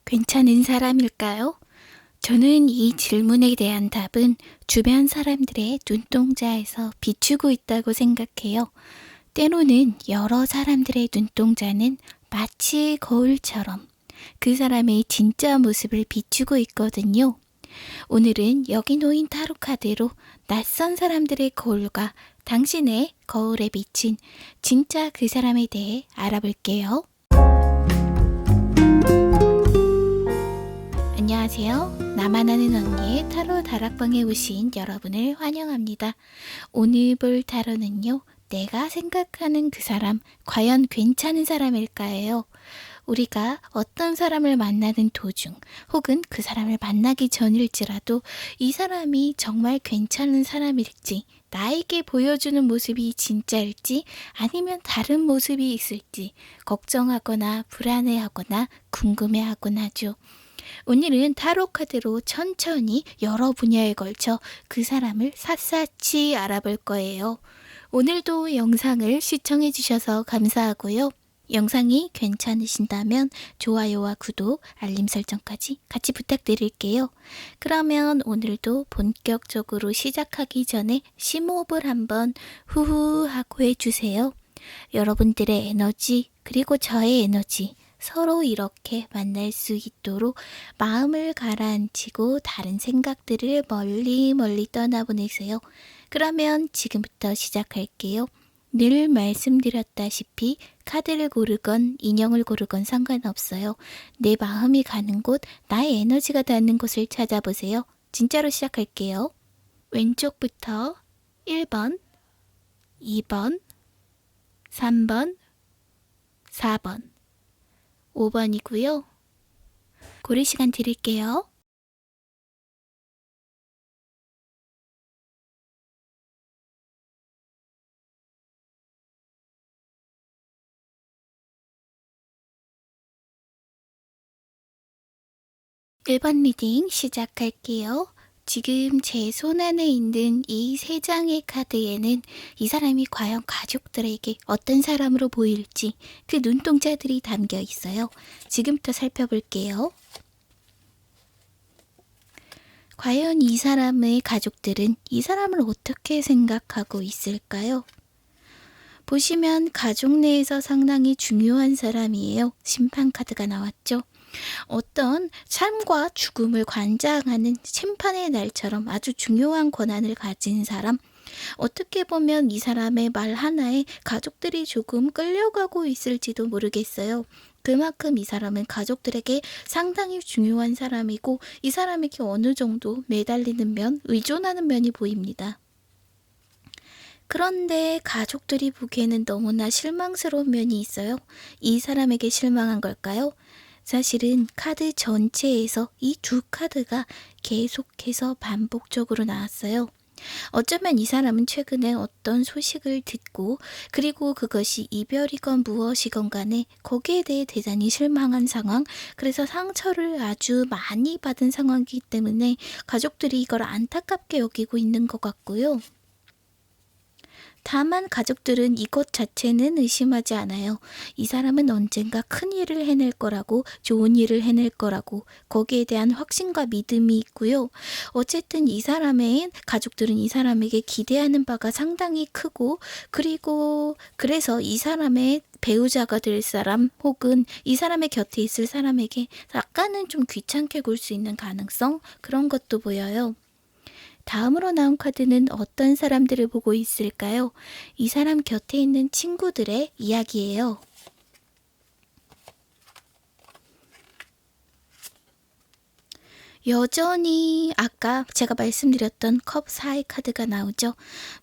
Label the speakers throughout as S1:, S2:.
S1: 괜찮은 사람일까요? 저는 이 질문에 대한 답은 주변 사람들의 눈동자에서 비추고 있다고 생각해요. 때로는 여러 사람들의 눈동자는 마치 거울처럼 그 사람의 진짜 모습을 비추고 있거든요. 오늘은 여기 놓인 타로 카드로 낯선 사람들의 거울과 당신의 거울에 비친 진짜 그 사람에 대해 알아볼게요. 안녕하세요. 나만 아는 언니의 타로 다락방에 오신 여러분을 환영합니다. 오늘 볼 타로는요. 내가 생각하는 그 사람 과연 괜찮은 사람일까요? 우리가 어떤 사람을 만나는 도중 혹은 그 사람을 만나기 전일지라도 이 사람이 정말 괜찮은 사람일지, 나에게 보여주는 모습이 진짜일지 아니면 다른 모습이 있을지 걱정하거나 불안해하거나 궁금해하곤 하죠. 오늘은 타로 카드로 천천히 여러 분야에 걸쳐 그 사람을 샅샅이 알아볼 거예요. 오늘도 영상을 시청해 주셔서 감사하고요. 영상이 괜찮으신다면 좋아요와 구독, 알림 설정까지 같이 부탁드릴게요. 그러면 오늘도 본격적으로 시작하기 전에 심호흡을 한번 후후 하고 해주세요. 여러분들의 에너지 그리고 저의 에너지 서로 이렇게 만날 수 있도록 마음을 가라앉히고 다른 생각들을 멀리 떠나보내세요. 그러면 지금부터 시작할게요. 늘 말씀드렸다시피 카드를 고르건 인형을 고르건 상관없어요. 내 마음이 가는 곳, 나의 에너지가 닿는 곳을 찾아보세요. 진짜로 시작할게요. 왼쪽부터 1번, 2번, 3번, 4번. 5번이고요. 고를 시간 드릴게요. 일 번 리딩 시작할게요. 지금 제 손 안에 있는 이 세 장의 카드에는 이 사람이 과연 가족들에게 어떤 사람으로 보일지 그 눈동자들이 담겨 있어요. 지금부터 살펴볼게요. 과연 이 사람의 가족들은 이 사람을 어떻게 생각하고 있을까요? 보시면 가족 내에서 상당히 중요한 사람이에요. 심판 카드가 나왔죠. 어떤 삶과 죽음을 관장하는 심판의 날처럼 아주 중요한 권한을 가진 사람, 어떻게 보면 이 사람의 말 하나에 가족들이 조금 끌려가고 있을지도 모르겠어요. 그만큼 이 사람은 가족들에게 상당히 중요한 사람이고 이 사람에게 어느 정도 매달리는 면, 의존하는 면이 보입니다. 그런데 가족들이 보기에는 너무나 실망스러운 면이 있어요. 이 사람에게 실망한 걸까요? 사실은 카드 전체에서 이 두 카드가 계속해서 반복적으로 나왔어요. 어쩌면 이 사람은 최근에 어떤 소식을 듣고 그리고 그것이 이별이건 무엇이건 간에 거기에 대해 대단히 실망한 상황, 그래서 상처를 아주 많이 받은 상황이기 때문에 가족들이 이걸 안타깝게 여기고 있는 것 같고요. 다만 가족들은 이것 자체는 의심하지 않아요. 이 사람은 언젠가 큰 일을 해낼 거라고, 좋은 일을 해낼 거라고 거기에 대한 확신과 믿음이 있고요. 어쨌든 이 사람의 가족들은 이 사람에게 기대하는 바가 상당히 크고 그리고 그래서 이 사람의 배우자가 될 사람 혹은 이 사람의 곁에 있을 사람에게 약간은 좀 귀찮게 굴 수 있는 가능성, 그런 것도 보여요. 다음으로 나온 카드는 어떤 사람들을 보고 있을까요? 이 사람 곁에 있는 친구들의 이야기예요. 여전히 아까 제가 말씀드렸던 컵 4의 카드가 나오죠.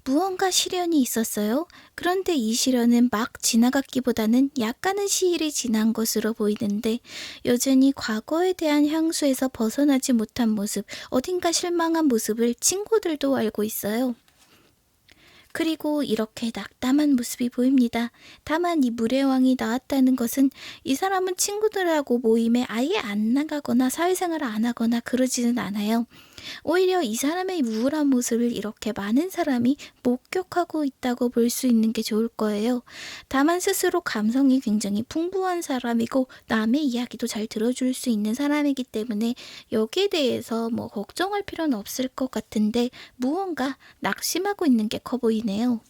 S1: 무언가 시련이 있었어요. 그런데 이 시련은 막 지나갔기보다는 약간은 시일이 지난 것으로 보이는데 여전히 과거에 대한 향수에서 벗어나지 못한 모습, 어딘가 실망한 모습을 친구들도 알고 있어요. 그리고 이렇게 낙담한 모습이 보입니다. 다만 이 물의 왕이 나왔다는 것은 이 사람은 친구들하고 모임에 아예 안 나가거나 사회생활을 안 하거나 그러지는 않아요. 오히려 이 사람의 우울한 모습을 이렇게 많은 사람이 목격하고 있다고 볼 수 있는 게 좋을 거예요. 다만 스스로 감성이 굉장히 풍부한 사람이고 남의 이야기도 잘 들어줄 수 있는 사람이기 때문에 여기에 대해서 뭐 걱정할 필요는 없을 것 같은데 무언가 낙심하고 있는 게 커 보이네요.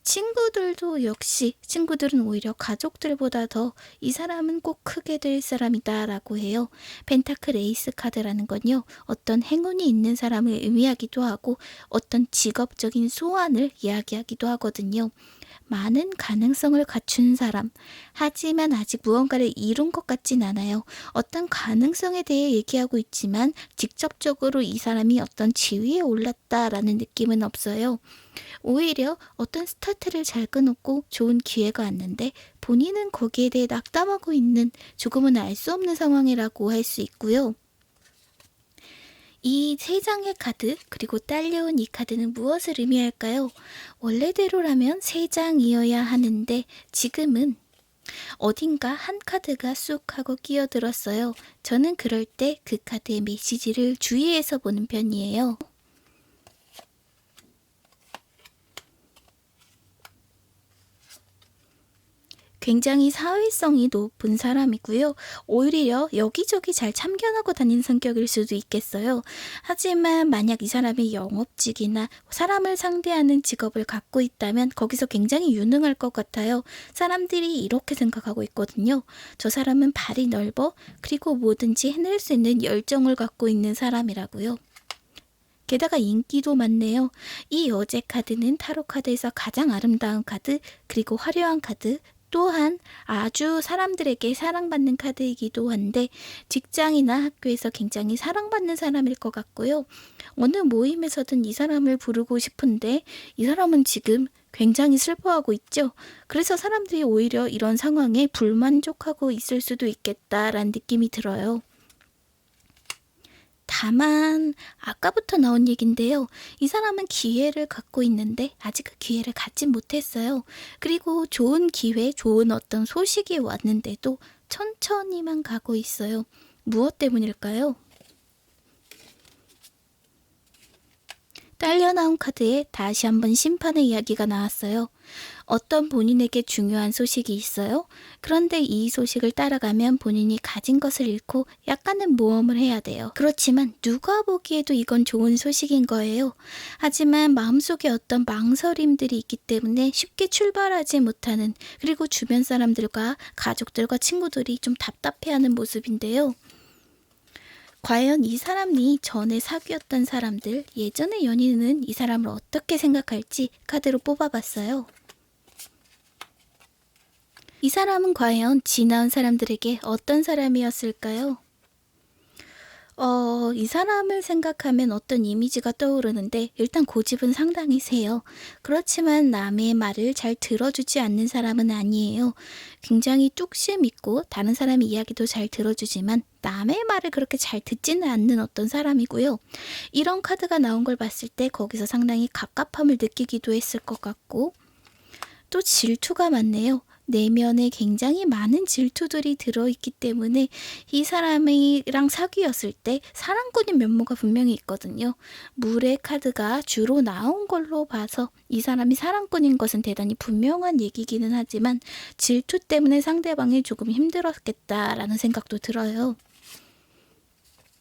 S1: 친구들도 역시 친구들은 오히려 가족들보다 더 이 사람은 꼭 크게 될 사람이다 라고 해요. 펜타클 에이스 카드라는 건요. 어떤 행운이 있는 사람을 의미하기도 하고 어떤 직업적인 소원을 이야기하기도 하거든요. 많은 가능성을 갖춘 사람, 하지만 아직 무언가를 이룬 것 같진 않아요. 어떤 가능성에 대해 얘기하고 있지만 직접적으로 이 사람이 어떤 지위에 올랐다라는 느낌은 없어요. 오히려 어떤 스타트를 잘 끊었고 좋은 기회가 왔는데 본인은 거기에 대해 낙담하고 있는 조금은 알 수 없는 상황이라고 할 수 있고요. 이 세 장의 카드 그리고 딸려온 이 카드는 무엇을 의미할까요? 원래대로라면 세 장이어야 하는데 지금은 어딘가 한 카드가 쑥 하고 끼어들었어요. 저는 그럴 때 그 카드의 메시지를 주의해서 보는 편이에요. 굉장히 사회성이 높은 사람이고요. 오히려 여기저기 잘 참견하고 다니는 성격일 수도 있겠어요. 하지만 만약 이 사람이 영업직이나 사람을 상대하는 직업을 갖고 있다면 거기서 굉장히 유능할 것 같아요. 사람들이 이렇게 생각하고 있거든요. 저 사람은 발이 넓어 그리고 뭐든지 해낼 수 있는 열정을 갖고 있는 사람이라고요. 게다가 인기도 많네요. 이 여제 카드는 타로 카드에서 가장 아름다운 카드 그리고 화려한 카드 또한 아주 사람들에게 사랑받는 카드이기도 한데 직장이나 학교에서 굉장히 사랑받는 사람일 것 같고요. 어느 모임에서든 이 사람을 부르고 싶은데 이 사람은 지금 굉장히 슬퍼하고 있죠. 그래서 사람들이 오히려 이런 상황에 불만족하고 있을 수도 있겠다라는 느낌이 들어요. 다만 아까부터 나온 얘긴데요. 이 사람은 기회를 갖고 있는데 아직 그 기회를 갖지 못했어요. 그리고 좋은 기회, 좋은 어떤 소식이 왔는데도 천천히만 가고 있어요. 무엇 때문일까요? 딸려 나온 카드에 다시 한번 심판의 이야기가 나왔어요. 어떤 본인에게 중요한 소식이 있어요. 그런데 이 소식을 따라가면 본인이 가진 것을 잃고 약간은 모험을 해야 돼요. 그렇지만 누가 보기에도 이건 좋은 소식인 거예요. 하지만 마음속에 어떤 망설임들이 있기 때문에 쉽게 출발하지 못하는 그리고 주변 사람들과 가족들과 친구들이 좀 답답해하는 모습인데요. 과연 이 사람이 전에 사귀었던 사람들, 예전의 연인은 이 사람을 어떻게 생각할지 카드로 뽑아봤어요. 이 사람은 과연 지나온 사람들에게 어떤 사람이었을까요? 이 사람을 생각하면 어떤 이미지가 떠오르는데 일단 고집은 상당히 세요. 그렇지만 남의 말을 잘 들어주지 않는 사람은 아니에요. 굉장히 뚝심 있고 다른 사람의 이야기도 잘 들어주지만 남의 말을 그렇게 잘 듣지는 않는 어떤 사람이고요. 이런 카드가 나온 걸 봤을 때 거기서 상당히 갑갑함을 느끼기도 했을 것 같고 또 질투가 많네요. 내면에 굉장히 많은 질투들이 들어있기 때문에 이 사람이랑 사귀었을 때 사랑꾼인 면모가 분명히 있거든요. 물의 카드가 주로 나온 걸로 봐서 이 사람이 사랑꾼인 것은 대단히 분명한 얘기기는 하지만 질투 때문에 상대방이 조금 힘들었겠다라는 생각도 들어요.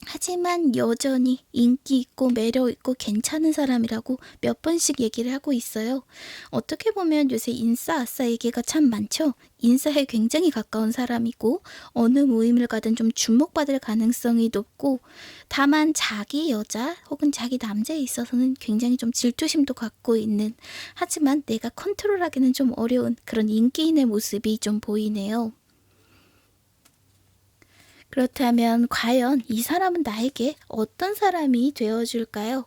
S1: 하지만 여전히 인기 있고 매력 있고 괜찮은 사람이라고 몇 번씩 얘기를 하고 있어요. 어떻게 보면 요새 인싸 아싸 얘기가 참 많죠. 인싸에 굉장히 가까운 사람이고 어느 모임을 가든 좀 주목받을 가능성이 높고 다만 자기 여자 혹은 자기 남자에 있어서는 굉장히 좀 질투심도 갖고 있는 하지만 내가 컨트롤하기는 좀 어려운 그런 인기인의 모습이 좀 보이네요. 그렇다면 과연 이 사람은 나에게 어떤 사람이 되어줄까요?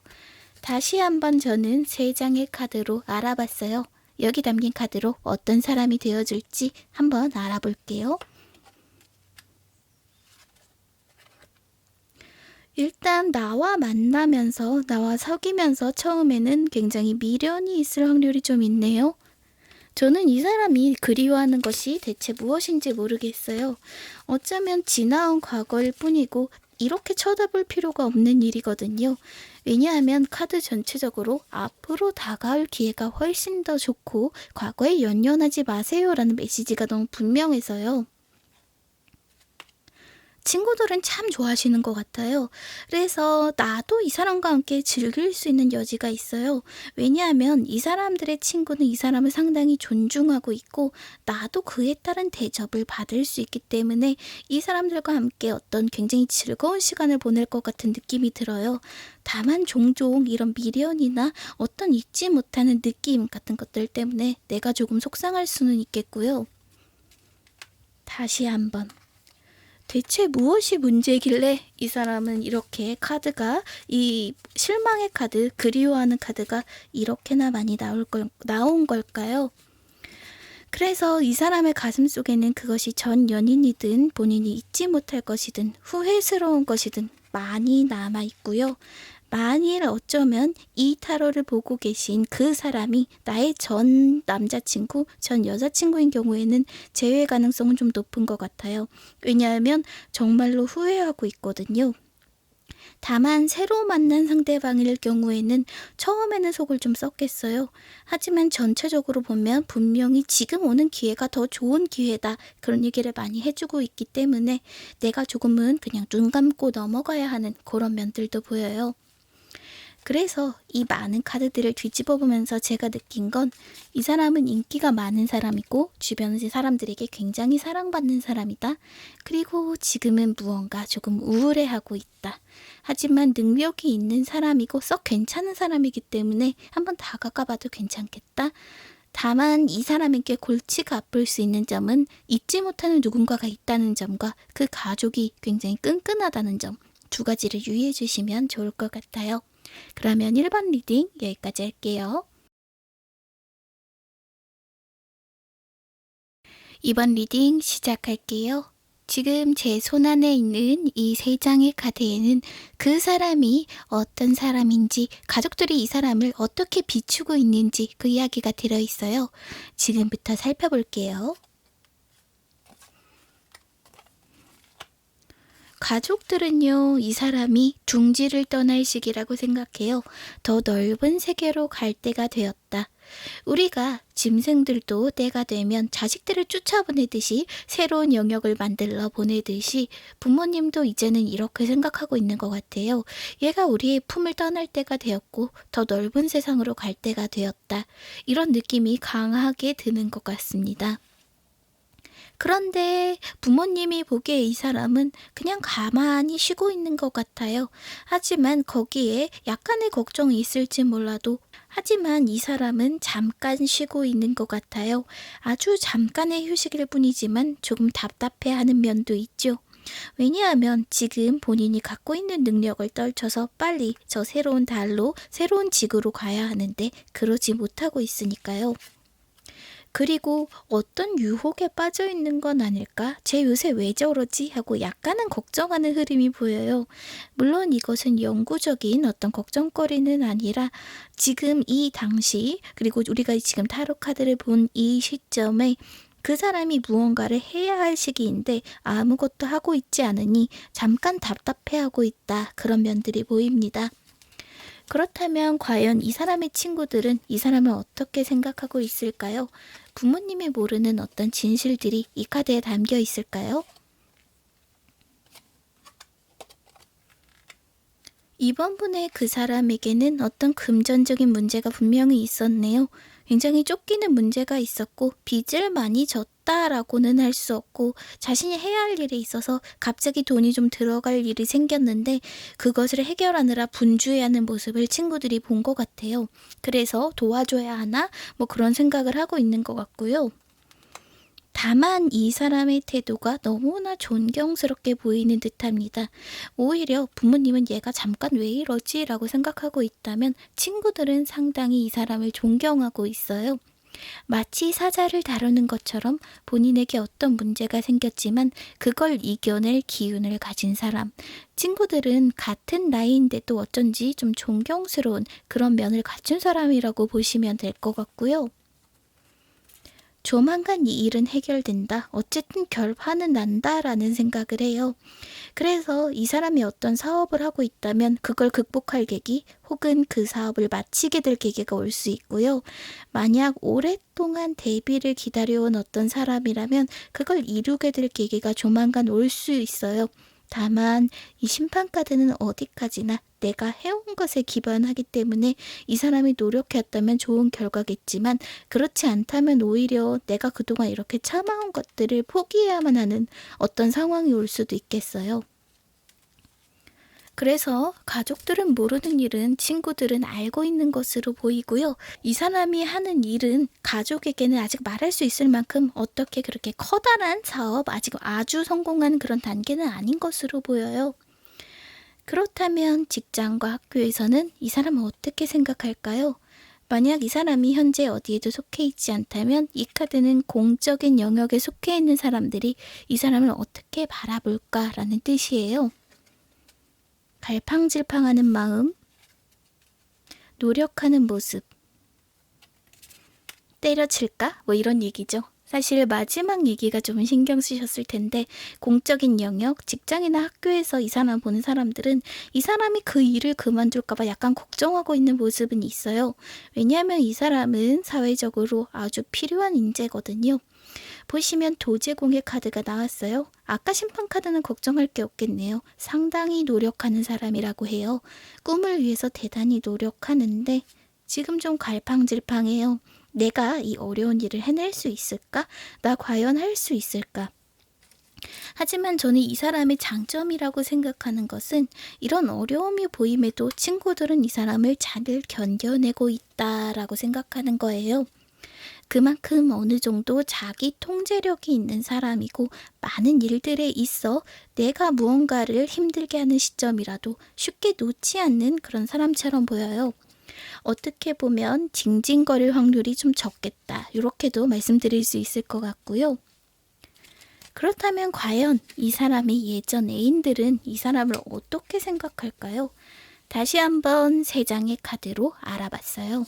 S1: 다시 한번 저는 세 장의 카드로 알아봤어요. 여기 담긴 카드로 어떤 사람이 되어줄지 한번 알아볼게요. 일단 나와 만나면서, 나와 사귀면서 처음에는 굉장히 미련이 있을 확률이 좀 있네요. 저는 이 사람이 그리워하는 것이 대체 무엇인지 모르겠어요. 어쩌면 지나온 과거일 뿐이고 이렇게 쳐다볼 필요가 없는 일이거든요. 왜냐하면 카드 전체적으로 앞으로 다가올 기회가 훨씬 더 좋고 과거에 연연하지 마세요라는 메시지가 너무 분명해서요. 친구들은 참 좋아하시는 것 같아요. 그래서 나도 이 사람과 함께 즐길 수 있는 여지가 있어요. 왜냐하면 이 사람들의 친구는 이 사람을 상당히 존중하고 있고 나도 그에 따른 대접을 받을 수 있기 때문에 이 사람들과 함께 어떤 굉장히 즐거운 시간을 보낼 것 같은 느낌이 들어요. 다만 종종 이런 미련이나 어떤 잊지 못하는 느낌 같은 것들 때문에 내가 조금 속상할 수는 있겠고요. 다시 한번. 대체 무엇이 문제길래 이 사람은 이렇게 카드가, 이 실망의 카드, 그리워하는 카드가 이렇게나 많이 나온 걸까요? 그래서 이 사람의 가슴 속에는 그것이 전 연인이든 본인이 잊지 못할 것이든 후회스러운 것이든 많이 남아 있고요. 만일 어쩌면 이 타로를 보고 계신 그 사람이 나의 전 남자친구, 전 여자친구인 경우에는 재회 가능성은 좀 높은 것 같아요. 왜냐하면 정말로 후회하고 있거든요. 다만 새로 만난 상대방일 경우에는 처음에는 속을 좀 썩겠어요. 하지만 전체적으로 보면 분명히 지금 오는 기회가 더 좋은 기회다, 그런 얘기를 많이 해주고 있기 때문에 내가 조금은 그냥 눈 감고 넘어가야 하는 그런 면들도 보여요. 그래서 이 많은 카드들을 뒤집어 보면서 제가 느낀 건 이 사람은 인기가 많은 사람이고 주변 사람들에게 굉장히 사랑받는 사람이다. 그리고 지금은 무언가 조금 우울해하고 있다. 하지만 능력이 있는 사람이고 썩 괜찮은 사람이기 때문에 한번 다가가 봐도 괜찮겠다. 다만 이 사람에게 골치가 아플 수 있는 점은 잊지 못하는 누군가가 있다는 점과 그 가족이 굉장히 끈끈하다는 점, 두 가지를 유의해 주시면 좋을 것 같아요. 그러면 1번 리딩 여기까지 할게요. 2번 리딩 시작할게요. 지금 제 손안에 있는 이 3장의 카드에는 그 사람이 어떤 사람인지, 가족들이 이 사람을 어떻게 비추고 있는지 그 이야기가 들어있어요. 지금부터 살펴볼게요. 가족들은요, 이 사람이 둥지를 떠날 시기라고 생각해요. 더 넓은 세계로 갈 때가 되었다. 우리가 짐승들도 때가 되면 자식들을 쫓아보내듯이 새로운 영역을 만들어 보내듯이 부모님도 이제는 이렇게 생각하고 있는 것 같아요. 얘가 우리의 품을 떠날 때가 되었고 더 넓은 세상으로 갈 때가 되었다. 이런 느낌이 강하게 드는 것 같습니다. 그런데 부모님이 보기에 이 사람은 그냥 가만히 쉬고 있는 것 같아요. 하지만 거기에 약간의 걱정이 있을지 몰라도 하지만 이 사람은 잠깐 쉬고 있는 것 같아요. 아주 잠깐의 휴식일 뿐이지만 조금 답답해하는 면도 있죠. 왜냐하면 지금 본인이 갖고 있는 능력을 떨쳐서 빨리 저 새로운 달로, 새로운 지구로 가야 하는데 그러지 못하고 있으니까요. 그리고 어떤 유혹에 빠져 있는 건 아닐까? 쟤 요새 왜 저러지? 하고 약간은 걱정하는 흐름이 보여요. 물론 이것은 영구적인 어떤 걱정거리는 아니라 지금 이 당시, 그리고 우리가 지금 타로 카드를 본 이 시점에 그 사람이 무언가를 해야 할 시기인데 아무것도 하고 있지 않으니 잠깐 답답해하고 있다. 그런 면들이 보입니다. 그렇다면 과연 이 사람의 친구들은 이 사람을 어떻게 생각하고 있을까요? 부모님이 모르는 어떤 진실들이 이 카드에 담겨 있을까요? 이번 분의 그 사람에게는 어떤 금전적인 문제가 분명히 있었네요. 굉장히 쫓기는 문제가 있었고 빚을 많이 졌다라고는 할 수 없고 자신이 해야 할 일이 있어서 갑자기 돈이 좀 들어갈 일이 생겼는데 그것을 해결하느라 분주해하는 모습을 친구들이 본 것 같아요. 그래서 도와줘야 하나? 뭐 그런 생각을 하고 있는 것 같고요. 다만 이 사람의 태도가 너무나 존경스럽게 보이는 듯합니다. 오히려 부모님은 얘가 잠깐 왜 이러지? 라고 생각하고 있다면 친구들은 상당히 이 사람을 존경하고 있어요. 마치 사자를 다루는 것처럼 본인에게 어떤 문제가 생겼지만 그걸 이겨낼 기운을 가진 사람. 친구들은 같은 나이인데도 어쩐지 좀 존경스러운 그런 면을 갖춘 사람이라고 보시면 될 것 같고요. 조만간 이 일은 해결된다. 어쨌든 결판은 난다라는 생각을 해요. 그래서 이 사람이 어떤 사업을 하고 있다면 그걸 극복할 계기 혹은 그 사업을 마치게 될 계기가 올 수 있고요. 만약 오랫동안 데뷔를 기다려온 어떤 사람이라면 그걸 이루게 될 계기가 조만간 올 수 있어요. 다만 이 심판카드는 어디까지나 내가 해온 것에 기반하기 때문에 이 사람이 노력했다면 좋은 결과겠지만 그렇지 않다면 오히려 내가 그동안 이렇게 참아온 것들을 포기해야만 하는 어떤 상황이 올 수도 있겠어요. 그래서 가족들은 모르는 일은 친구들은 알고 있는 것으로 보이고요. 이 사람이 하는 일은 가족에게는 아직 말할 수 있을 만큼 어떻게 그렇게 커다란 사업, 아직 아주 성공한 그런 단계는 아닌 것으로 보여요. 그렇다면 직장과 학교에서는 이 사람은 어떻게 생각할까요? 만약 이 사람이 현재 어디에도 속해 있지 않다면 이 카드는 공적인 영역에 속해 있는 사람들이 이 사람을 어떻게 바라볼까라는 뜻이에요. 갈팡질팡하는 마음, 노력하는 모습, 때려칠까? 뭐 이런 얘기죠. 사실 마지막 얘기가 좀 신경 쓰셨을 텐데 공적인 영역, 직장이나 학교에서 이 사람 보는 사람들은 이 사람이 그 일을 그만둘까 봐 약간 걱정하고 있는 모습은 있어요. 왜냐하면 이 사람은 사회적으로 아주 필요한 인재거든요. 보시면 도제공의 카드가 나왔어요. 아까 심판 카드는 걱정할 게 없겠네요. 상당히 노력하는 사람이라고 해요. 꿈을 위해서 대단히 노력하는데 지금 좀 갈팡질팡해요. 내가 이 어려운 일을 해낼 수 있을까? 나 과연 할 수 있을까? 하지만 저는 이 사람의 장점이라고 생각하는 것은 이런 어려움이 보임에도 친구들은 이 사람을 잘 견뎌내고 있다라고 생각하는 거예요. 그만큼 어느 정도 자기 통제력이 있는 사람이고 많은 일들에 있어 내가 무언가를 힘들게 하는 시점이라도 쉽게 놓지 않는 그런 사람처럼 보여요. 어떻게 보면 징징거릴 확률이 좀 적겠다. 이렇게도 말씀드릴 수 있을 것 같고요. 그렇다면 과연 이 사람의 예전 애인들은 이 사람을 어떻게 생각할까요? 다시 한번 3장의 카드로 알아봤어요.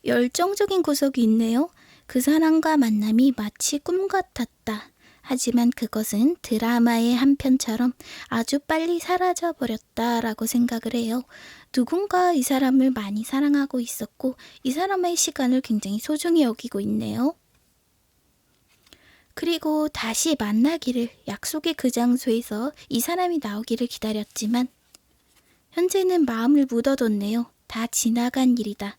S1: 열정적인 구석이 있네요. 그 사람과 만남이 마치 꿈 같았다. 하지만 그것은 드라마의 한 편처럼 아주 빨리 사라져버렸다라고 생각을 해요. 누군가 이 사람을 많이 사랑하고 있었고 이 사람의 시간을 굉장히 소중히 여기고 있네요. 그리고 다시 만나기를 약속의 그 장소에서 이 사람이 나오기를 기다렸지만 현재는 마음을 묻어뒀네요. 다 지나간 일이다.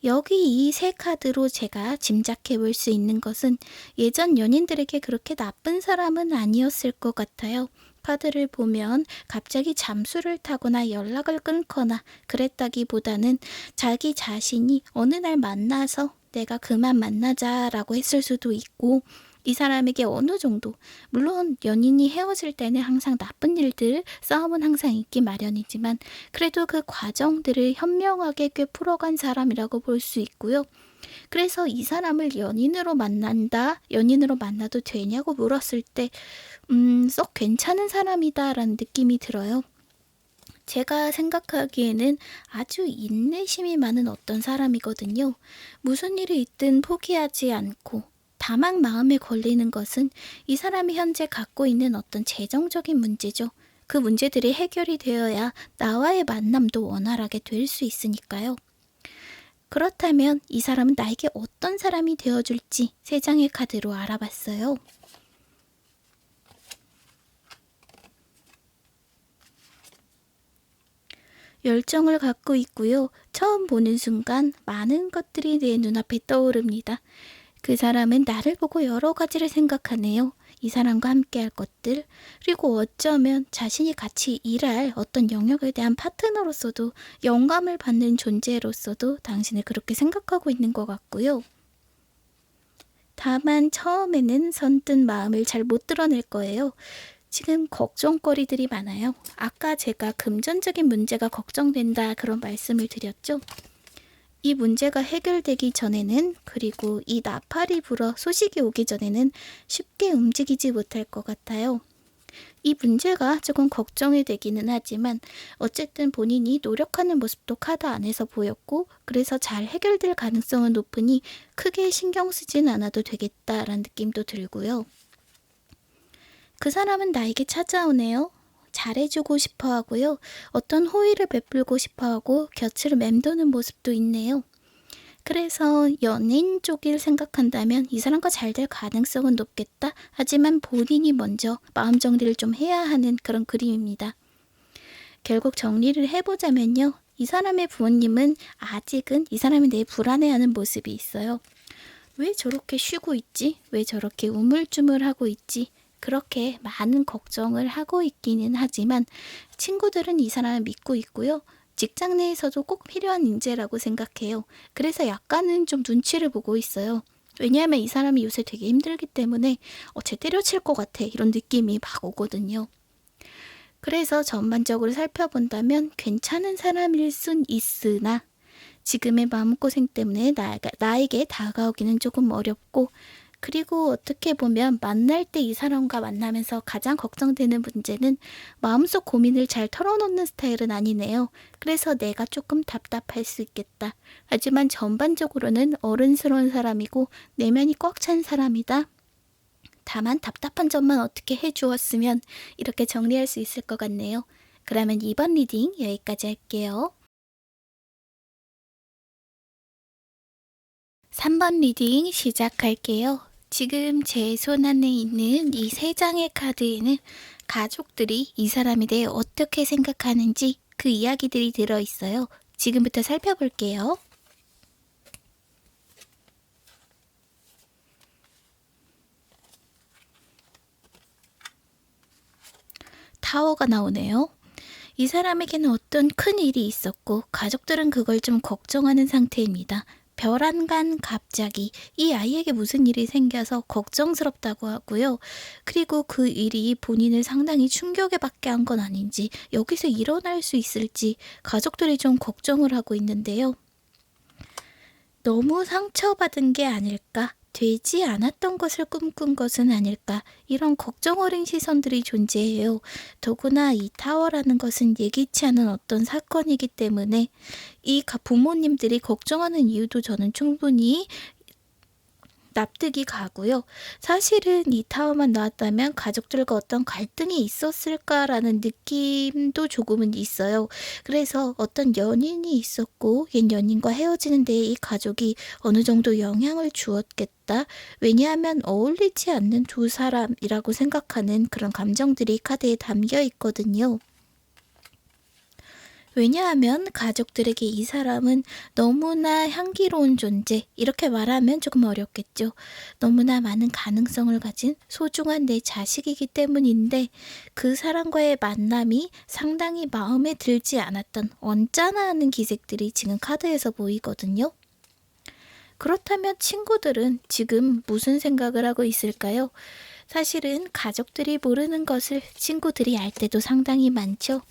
S1: 여기 이 3카드로 제가 짐작해 볼 수 있는 것은 예전 연인들에게 그렇게 나쁜 사람은 아니었을 것 같아요. 카드를 보면 갑자기 잠수를 타거나 연락을 끊거나 그랬다기보다는 자기 자신이 어느 날 만나서 내가 그만 만나자라고 했을 수도 있고 이 사람에게 어느 정도, 물론 연인이 헤어질 때는 항상 나쁜 일들, 싸움은 항상 있기 마련이지만 그래도 그 과정들을 현명하게 꽤 풀어간 사람이라고 볼 수 있고요. 그래서 이 사람을 연인으로 만난다, 연인으로 만나도 되냐고 물었을 때 썩 괜찮은 사람이다라는 느낌이 들어요. 제가 생각하기에는 아주 인내심이 많은 어떤 사람이거든요. 무슨 일이 있든 포기하지 않고 다만 마음에 걸리는 것은 이 사람이 현재 갖고 있는 어떤 재정적인 문제죠. 그 문제들이 해결이 되어야 나와의 만남도 원활하게 될 수 있으니까요. 그렇다면 이 사람은 나에게 어떤 사람이 되어줄지 3장의 카드로 알아봤어요. 열정을 갖고 있고요. 처음 보는 순간 많은 것들이 내 눈앞에 떠오릅니다. 그 사람은 나를 보고 여러 가지를 생각하네요. 이 사람과 함께 할 것들, 그리고 어쩌면 자신이 같이 일할 어떤 영역에 대한 파트너로서도 영감을 받는 존재로서도 당신을 그렇게 생각하고 있는 것 같고요. 다만 처음에는 선뜻 마음을 잘 못 드러낼 거예요. 지금 걱정거리들이 많아요. 아까 제가 금전적인 문제가 걱정된다 그런 말씀을 드렸죠. 이 문제가 해결되기 전에는, 그리고 이 나팔이 불어 소식이 오기 전에는 쉽게 움직이지 못할 것 같아요. 이 문제가 조금 걱정이 되기는 하지만 어쨌든 본인이 노력하는 모습도 카드 안에서 보였고, 그래서 잘 해결될 가능성은 높으니 크게 신경 쓰진 않아도 되겠다라는 느낌도 들고요. 그 사람은 나에게 찾아오네요. 잘해주고 싶어 하고요. 어떤 호의를 베풀고 싶어 하고 곁을 맴도는 모습도 있네요. 그래서 연인 쪽을 생각한다면 이 사람과 잘 될 가능성은 높겠다. 하지만 본인이 먼저 마음 정리를 좀 해야 하는 그런 그림입니다. 결국 정리를 해보자면요. 이 사람의 부모님은 아직은 이 사람에 대해 불안해하는 모습이 있어요. 왜 저렇게 쉬고 있지? 왜 저렇게 우물쭈물하고 있지? 그렇게 많은 걱정을 하고 있기는 하지만 친구들은 이 사람을 믿고 있고요. 직장 내에서도 꼭 필요한 인재라고 생각해요. 그래서 약간은 좀 눈치를 보고 있어요. 왜냐하면 이 사람이 요새 되게 힘들기 때문에 쟤 때려칠 것 같아 이런 느낌이 막 오거든요. 그래서 전반적으로 살펴본다면 괜찮은 사람일 순 있으나 지금의 마음고생 때문에 나에게 다가오기는 조금 어렵고, 그리고 어떻게 보면 만날 때 이 사람과 만나면서 가장 걱정되는 문제는 마음속 고민을 잘 털어놓는 스타일은 아니네요. 그래서 내가 조금 답답할 수 있겠다. 하지만 전반적으로는 어른스러운 사람이고 내면이 꽉 찬 사람이다. 다만 답답한 점만 어떻게 해주었으면 이렇게 정리할 수 있을 것 같네요. 그러면 이번 리딩 여기까지 할게요. 3번 리딩 시작할게요. 지금 제 손 안에 있는 이 3장의 카드에는 가족들이 이 사람에 대해 어떻게 생각하는지 그 이야기들이 들어있어요. 지금부터 살펴볼게요. 타워가 나오네요. 이 사람에게는 어떤 큰 일이 있었고 가족들은 그걸 좀 걱정하는 상태입니다. 별안간 갑자기 이 아이에게 무슨 일이 생겨서 걱정스럽다고 하고요. 그리고 그 일이 본인을 상당히 충격에 받게 한 건 아닌지, 여기서 일어날 수 있을지 가족들이 좀 걱정을 하고 있는데요. 너무 상처받은 게 아닐까? 되지 않았던 것을 꿈꾼 것은 아닐까? 이런 걱정 어린 시선들이 존재해요. 더구나 이 타워라는 것은 예기치 않은 어떤 사건이기 때문에 이 부모님들이 걱정하는 이유도 저는 충분히 납득이 가고요. 사실은 이 타워만 나왔다면 가족들과 어떤 갈등이 있었을까라는 느낌도 조금은 있어요. 그래서 어떤 연인이 있었고 옛 연인과 헤어지는 데에 이 가족이 어느 정도 영향을 주었겠다. 왜냐하면 어울리지 않는 두 사람이라고 생각하는 그런 감정들이 카드에 담겨 있거든요. 왜냐하면 가족들에게 이 사람은 너무나 향기로운 존재, 이렇게 말하면 조금 어렵겠죠. 너무나 많은 가능성을 가진 소중한 내 자식이기 때문인데 그 사람과의 만남이 상당히 마음에 들지 않았던 언짢아하는 기색들이 지금 카드에서 보이거든요. 그렇다면 친구들은 지금 무슨 생각을 하고 있을까요? 사실은 가족들이 모르는 것을 친구들이 알 때도 상당히 많죠.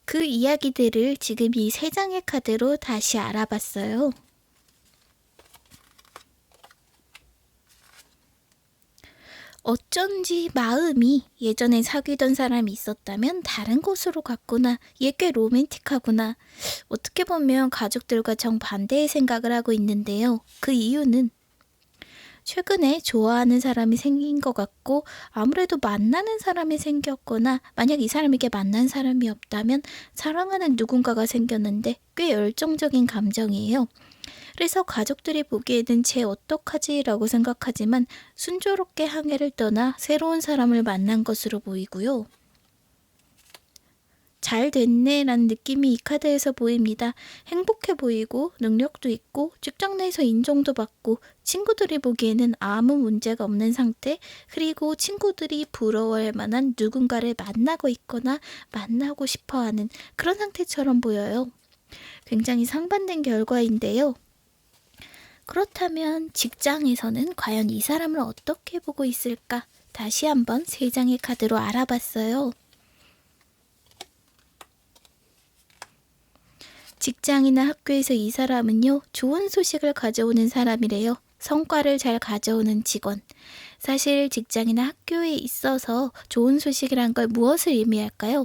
S1: 그 이야기들을 지금 이 3장의 카드로 다시 알아봤어요. 어쩐지 마음이 예전에 사귀던 사람이 있었다면 다른 곳으로 갔구나. 얘 꽤 로맨틱하구나. 어떻게 보면 가족들과 정반대의 생각을 하고 있는데요. 그 이유는 최근에 좋아하는 사람이 생긴 것 같고, 아무래도 만나는 사람이 생겼거나, 만약 이 사람에게 만난 사람이 없다면 사랑하는 누군가가 생겼는데 꽤 열정적인 감정이에요. 그래서 가족들이 보기에는 쟤 어떡하지? 라고 생각하지만 순조롭게 항해를 떠나 새로운 사람을 만난 것으로 보이고요. 잘 됐네 라는 느낌이 이 카드에서 보입니다. 행복해 보이고 능력도 있고 직장 내에서 인정도 받고 친구들이 보기에는 아무 문제가 없는 상태, 그리고 친구들이 부러워할 만한 누군가를 만나고 있거나 만나고 싶어하는 그런 상태처럼 보여요. 굉장히 상반된 결과인데요. 그렇다면 직장에서는 과연 이 사람을 어떻게 보고 있을까? 다시 한번 3장의 카드로 알아봤어요. 직장이나 학교에서 이 사람은요, 좋은 소식을 가져오는 사람이래요. 성과를 잘 가져오는 직원. 사실 직장이나 학교에 있어서 좋은 소식이란 걸 무엇을 의미할까요?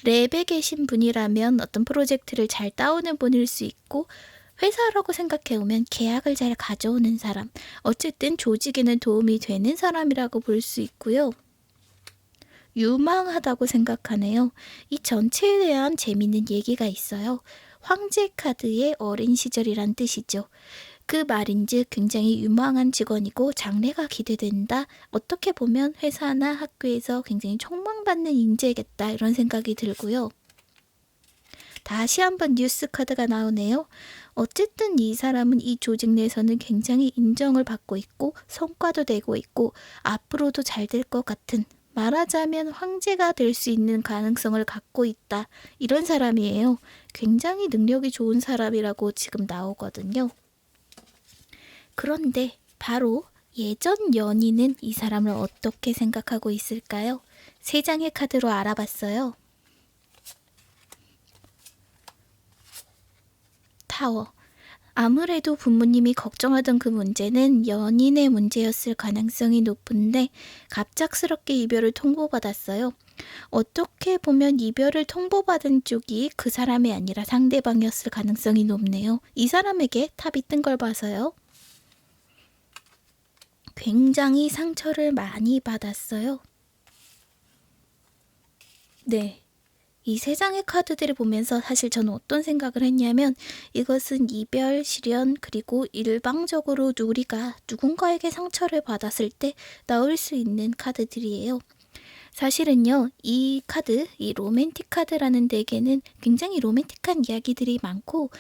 S1: 랩에 계신 분이라면 어떤 프로젝트를 잘 따오는 분일 수 있고, 회사라고 생각해오면 계약을 잘 가져오는 사람, 어쨌든 조직에는 도움이 되는 사람이라고 볼 수 있고요. 유망하다고 생각하네요. 이 전체에 대한 재미있는 얘기가 있어요. 황제 카드의 어린 시절이란 뜻이죠. 그 말인즉 굉장히 유망한 직원이고 장래가 기대된다. 어떻게 보면 회사나 학교에서 굉장히 촉망받는 인재겠다 이런 생각이 들고요. 다시 한번 뉴스 카드가 나오네요. 어쨌든 이 사람은 이 조직 내에서는 굉장히 인정을 받고 있고 성과도 내고 있고 앞으로도 잘 될 것 같은, 말하자면 황제가 될 수 있는 가능성을 갖고 있다. 이런 사람이에요. 굉장히 능력이 좋은 사람이라고 지금 나오거든요. 그런데 바로 예전 연인은 이 사람을 어떻게 생각하고 있을까요? 3장의 카드로 알아봤어요. 타워. 아무래도 부모님이 걱정하던 그 문제는 연인의 문제였을 가능성이 높은데 갑작스럽게 이별을 통보받았어요. 어떻게 보면 이별을 통보받은 쪽이 그 사람이 아니라 상대방이었을 가능성이 높네요. 이 사람에게 탑이 뜬 걸 봐서요. 굉장히 상처를 많이 받았어요. 네. 이 3장의 카드들을 보면서 사실 저는 어떤 생각을 했냐면 이것은 이별, 시련, 그리고 일방적으로 우리가 누군가에게 상처를 받았을 때 나올 수 있는 카드들이에요. 사실은요, 이 카드, 이 로맨틱 카드라는 덱에는 굉장히 로맨틱한 이야기들이 많고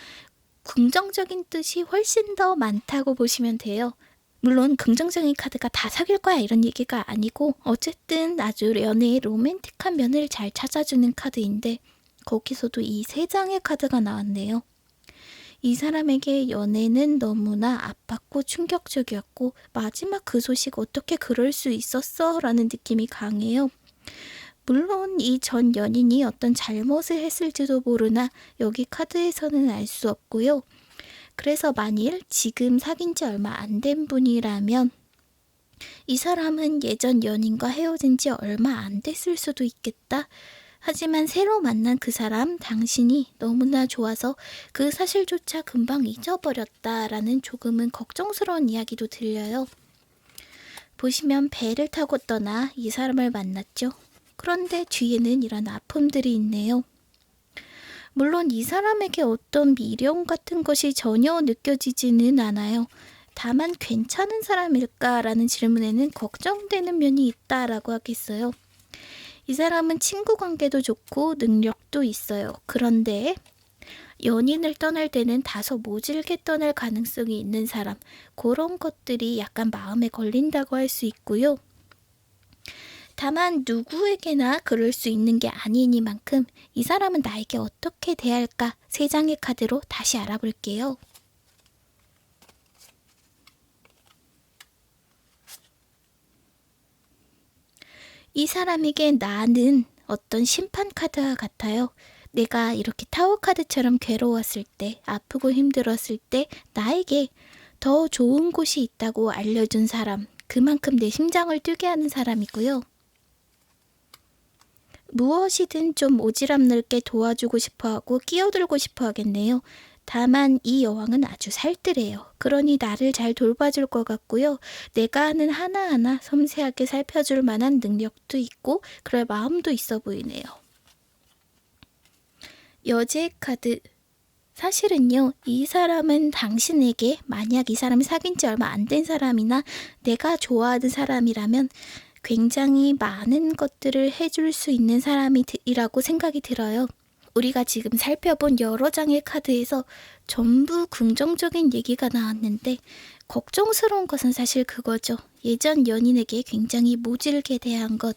S1: 긍정적인 뜻이 훨씬 더 많다고 보시면 돼요. 물론 긍정적인 카드가 다 사귈 거야 이런 얘기가 아니고 어쨌든 아주 연애의 로맨틱한 면을 잘 찾아주는 카드인데 거기서도 이 3장의 카드가 나왔네요. 이 사람에게 연애는 너무나 아팠고 충격적이었고 마지막 그 소식 어떻게 그럴 수 있었어? 라는 느낌이 강해요. 물론 이 전 연인이 어떤 잘못을 했을지도 모르나 여기 카드에서는 알 수 없고요. 그래서 만일 지금 사귄 지 얼마 안 된 분이라면 이 사람은 예전 연인과 헤어진 지 얼마 안 됐을 수도 있겠다. 하지만 새로 만난 그 사람 당신이 너무나 좋아서 그 사실조차 금방 잊어버렸다라는 조금은 걱정스러운 이야기도 들려요. 보시면 배를 타고 떠나 이 사람을 만났죠. 그런데 뒤에는 이런 아픔들이 있네요. 물론 이 사람에게 어떤 미련 같은 것이 전혀 느껴지지는 않아요. 다만 괜찮은 사람일까라는 질문에는 걱정되는 면이 있다라고 하겠어요. 이 사람은 친구 관계도 좋고 능력도 있어요. 그런데 연인을 떠날 때는 다소 모질게 떠날 가능성이 있는 사람, 그런 것들이 약간 마음에 걸린다고 할 수 있고요. 다만 누구에게나 그럴 수 있는 게 아니니만큼 이 사람은 나에게 어떻게 대할까 3장의 카드로 다시 알아볼게요. 이 사람에게 나는 어떤 심판 카드와 같아요. 내가 이렇게 타워 카드처럼 괴로웠을 때, 아프고 힘들었을 때 나에게 더 좋은 곳이 있다고 알려준 사람, 그만큼 내 심장을 뛰게 하는 사람이고요. 무엇이든 좀 오지랖 넓게 도와주고 싶어하고 끼어들고 싶어 하겠네요. 다만 이 여왕은 아주 살뜰해요. 그러니 나를 잘 돌봐줄 것 같고요. 내가 하는 하나하나 섬세하게 살펴줄 만한 능력도 있고 그럴 마음도 있어 보이네요. 여제 카드. 사실은요, 이 사람은 당신에게 만약 이 사람이 사귄 지 얼마 안 된 사람이나 내가 좋아하는 사람이라면 굉장히 많은 것들을 해줄 수 있는 사람이라고 생각이 들어요. 우리가 지금 살펴본 여러 장의 카드에서 전부 긍정적인 얘기가 나왔는데 걱정스러운 것은 사실 그거죠. 예전 연인에게 굉장히 모질게 대한 것.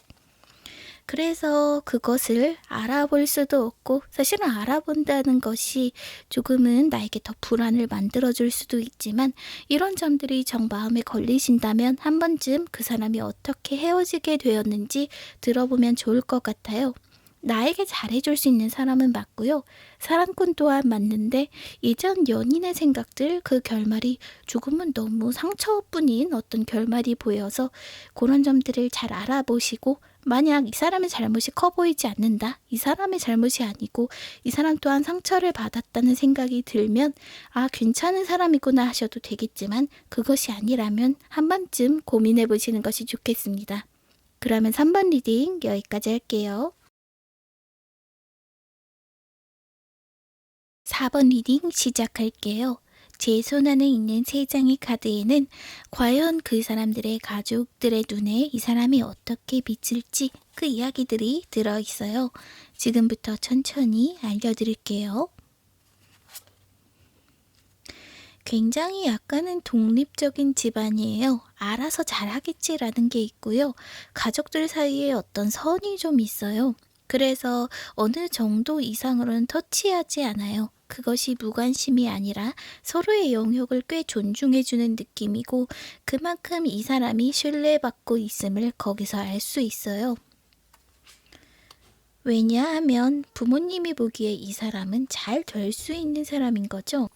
S1: 그래서 그것을 알아볼 수도 없고 사실은 알아본다는 것이 조금은 나에게 더 불안을 만들어줄 수도 있지만 이런 점들이 정 마음에 걸리신다면 한 번쯤 그 사람이 어떻게 헤어지게 되었는지 들어보면 좋을 것 같아요. 나에게 잘해줄 수 있는 사람은 맞고요. 사랑꾼 또한 맞는데 예전 연인의 생각들 그 결말이 조금은 너무 상처뿐인 어떤 결말이 보여서 그런 점들을 잘 알아보시고 만약 이 사람의 잘못이 커 보이지 않는다. 이 사람의 잘못이 아니고 이 사람 또한 상처를 받았다는 생각이 들면 아 괜찮은 사람이구나 하셔도 되겠지만 그것이 아니라면 한 번쯤 고민해 보시는 것이 좋겠습니다. 그러면 3번 리딩 여기까지 할게요. 4번 리딩 시작할게요. 제 손안에 있는 3장의 카드에는 과연 그 사람들의 가족들의 눈에 이 사람이 어떻게 비칠지 그 이야기들이 들어있어요. 지금부터 천천히 알려드릴게요. 굉장히 약간은 독립적인 집안이에요. 알아서 잘하겠지라는 게 있고요. 가족들 사이에 어떤 선이 좀 있어요. 그래서 어느 정도 이상으로는 터치하지 않아요. 그것이 무관심이 아니라 서로의 영역을 꽤 존중해주는 느낌이고 그만큼 이 사람이 신뢰받고 있음을 거기서 알 수 있어요. 왜냐하면 부모님이 보기에 이 사람은 잘 될 수 있는 사람인 거죠.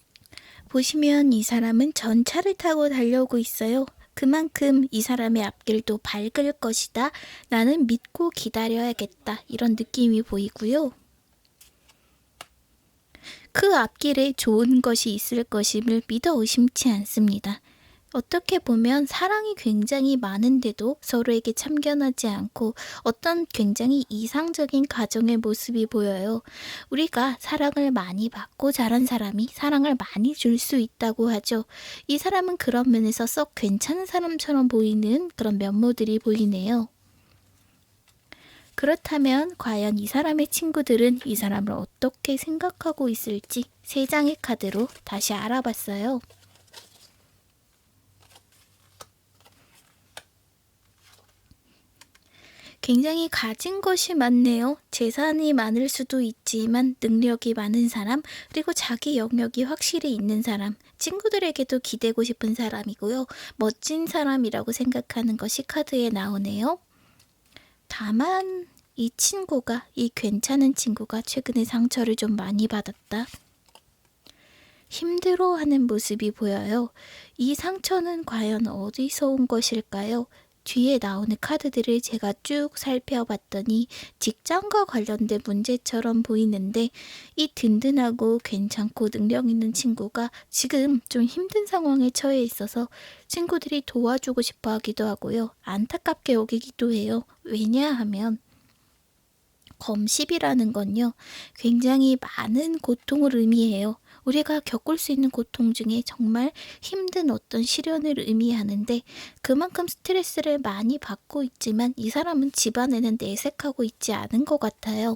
S1: 보시면 이 사람은 전차를 타고 달려오고 있어요. 그만큼 이 사람의 앞길도 밝을 것이다. 나는 믿고 기다려야겠다. 이런 느낌이 보이고요. 그 앞길에 좋은 것이 있을 것임을 믿어 의심치 않습니다. 어떻게 보면 사랑이 굉장히 많은데도 서로에게 참견하지 않고 어떤 굉장히 이상적인 가정의 모습이 보여요. 우리가 사랑을 많이 받고 자란 사람이 사랑을 많이 줄 수 있다고 하죠. 이 사람은 그런 면에서 썩 괜찮은 사람처럼 보이는 그런 면모들이 보이네요. 그렇다면 과연 이 사람의 친구들은 이 사람을 어떻게 생각하고 있을지 3장의 카드로 다시 알아봤어요. 굉장히 가진 것이 많네요. 재산이 많을 수도 있지만 능력이 많은 사람, 그리고 자기 영역이 확실히 있는 사람, 친구들에게도 기대고 싶은 사람이고요. 멋진 사람이라고 생각하는 것이 카드에 나오네요. 다만 이 친구가, 이 괜찮은 친구가 최근에 상처를 좀 많이 받았다. 힘들어하는 모습이 보여요. 이 상처는 과연 어디서 온 것일까요? 뒤에 나오는 카드들을 제가 쭉 살펴봤더니 직장과 관련된 문제처럼 보이는데 이 든든하고 괜찮고 능력 있는 친구가 지금 좀 힘든 상황에 처해 있어서 친구들이 도와주고 싶어 하기도 하고요. 안타깝게 여기기도 해요. 왜냐하면 검십이라는 건요. 굉장히 많은 고통을 의미해요. 우리가 겪을 수 있는 고통 중에 정말 힘든 어떤 시련을 의미하는데 그만큼 스트레스를 많이 받고 있지만 이 사람은 집안에는 내색하고 있지 않은 것 같아요.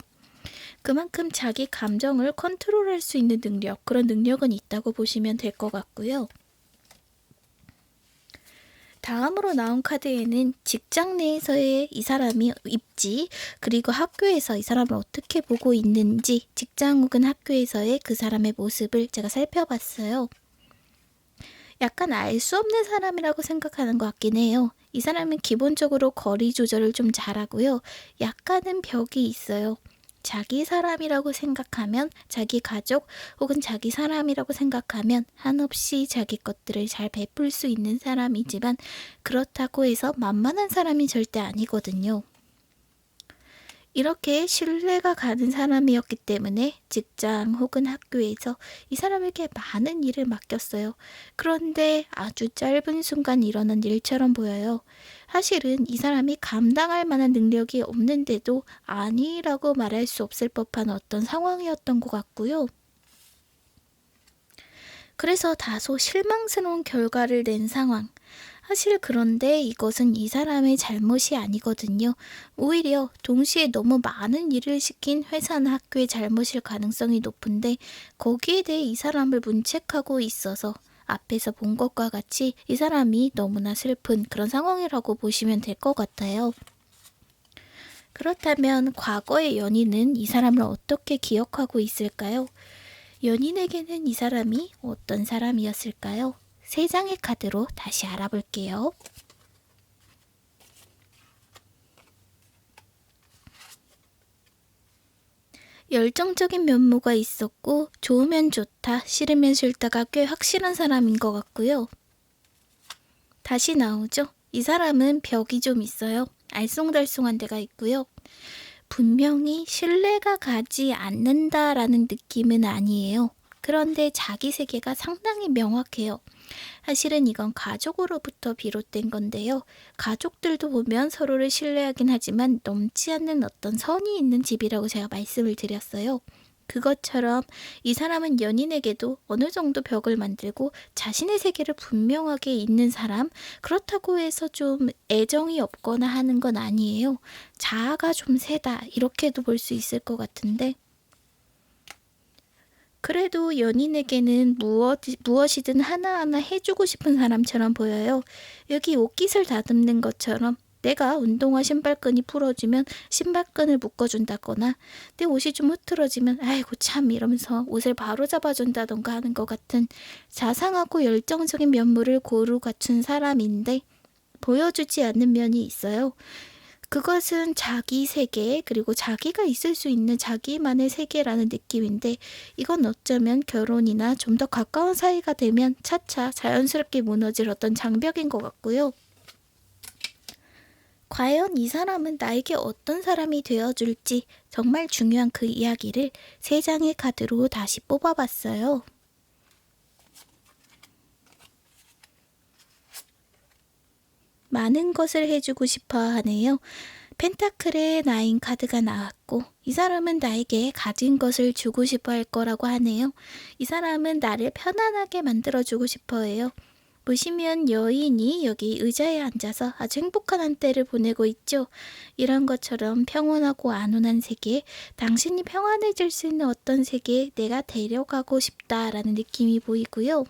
S1: 그만큼 자기 감정을 컨트롤할 수 있는 능력, 그런 능력은 있다고 보시면 될 것 같고요. 다음으로 나온 카드에는 직장 내에서의 이 사람이 입지, 그리고 학교에서 이 사람을 어떻게 보고 있는지, 직장 혹은 학교에서의 그 사람의 모습을 제가 살펴봤어요. 약간 알 수 없는 사람이라고 생각하는 것 같긴 해요. 이 사람은 기본적으로 거리 조절을 좀 잘하고요. 약간은 벽이 있어요. 자기 사람이라고 생각하면 자기 가족 혹은 자기 사람이라고 생각하면 한없이 자기 것들을 잘 베풀 수 있는 사람이지만 그렇다고 해서 만만한 사람이 절대 아니거든요. 이렇게 신뢰가 가는 사람이었기 때문에 직장 혹은 학교에서 이 사람에게 많은 일을 맡겼어요. 그런데 아주 짧은 순간 일어난 일처럼 보여요. 사실은 이 사람이 감당할 만한 능력이 없는데도 아니라고 말할 수 없을 법한 어떤 상황이었던 것 같고요. 그래서 다소 실망스러운 결과를 낸 상황. 사실 그런데 이것은 이 사람의 잘못이 아니거든요. 오히려 동시에 너무 많은 일을 시킨 회사나 학교의 잘못일 가능성이 높은데 거기에 대해 이 사람을 문책하고 있어서 앞에서 본 것과 같이 이 사람이 너무나 슬픈 그런 상황이라고 보시면 될 것 같아요. 그렇다면 과거의 연인은 이 사람을 어떻게 기억하고 있을까요? 연인에게는 이 사람이 어떤 사람이었을까요? 세 장의 카드로 다시 알아볼게요. 열정적인 면모가 있었고 좋으면 좋다, 싫으면 싫다가 꽤 확실한 사람인 것 같고요. 다시 나오죠. 이 사람은 벽이 좀 있어요. 알쏭달쏭한 데가 있고요. 분명히 신뢰가 가지 않는다라는 느낌은 아니에요. 그런데 자기 세계가 상당히 명확해요. 사실은 이건 가족으로부터 비롯된 건데요. 가족들도 보면 서로를 신뢰하긴 하지만 넘지 않는 어떤 선이 있는 집이라고 제가 말씀을 드렸어요. 그것처럼 이 사람은 연인에게도 어느 정도 벽을 만들고 자신의 세계를 분명하게 있는 사람, 그렇다고 해서 좀 애정이 없거나 하는 건 아니에요. 자아가 좀 세다, 이렇게도 볼 수 있을 것 같은데, 그래도 연인에게는 무엇이든 하나하나 해주고 싶은 사람처럼 보여요. 여기 옷깃을 다듬는 것처럼 내가 운동화 신발끈이 풀어지면 신발끈을 묶어준다거나 내 옷이 좀 흐트러지면 아이고 참 이러면서 옷을 바로 잡아준다던가 하는 것 같은 자상하고 열정적인 면모를 고루 갖춘 사람인데 보여주지 않는 면이 있어요. 그것은 자기 세계, 그리고 자기가 있을 수 있는 자기만의 세계라는 느낌인데, 이건 어쩌면 결혼이나 좀 더 가까운 사이가 되면 차차 자연스럽게 무너질 어떤 장벽인 것 같고요. 과연 이 사람은 나에게 어떤 사람이 되어줄지 정말 중요한 그 이야기를 세 장의 카드로 다시 뽑아봤어요. 많은 것을 해주고 싶어 하네요. 펜타클의 9 카드가 나왔고, 이 사람은 나에게 가진 것을 주고 싶어 할 거라고 하네요. 이 사람은 나를 편안하게 만들어주고 싶어 해요. 보시면 여인이 여기 의자에 앉아서 아주 행복한 한때를 보내고 있죠. 이런 것처럼 평온하고 안온한 세계, 당신이 평안해질 수 있는 어떤 세계에 내가 데려가고 싶다라는 느낌이 보이고요.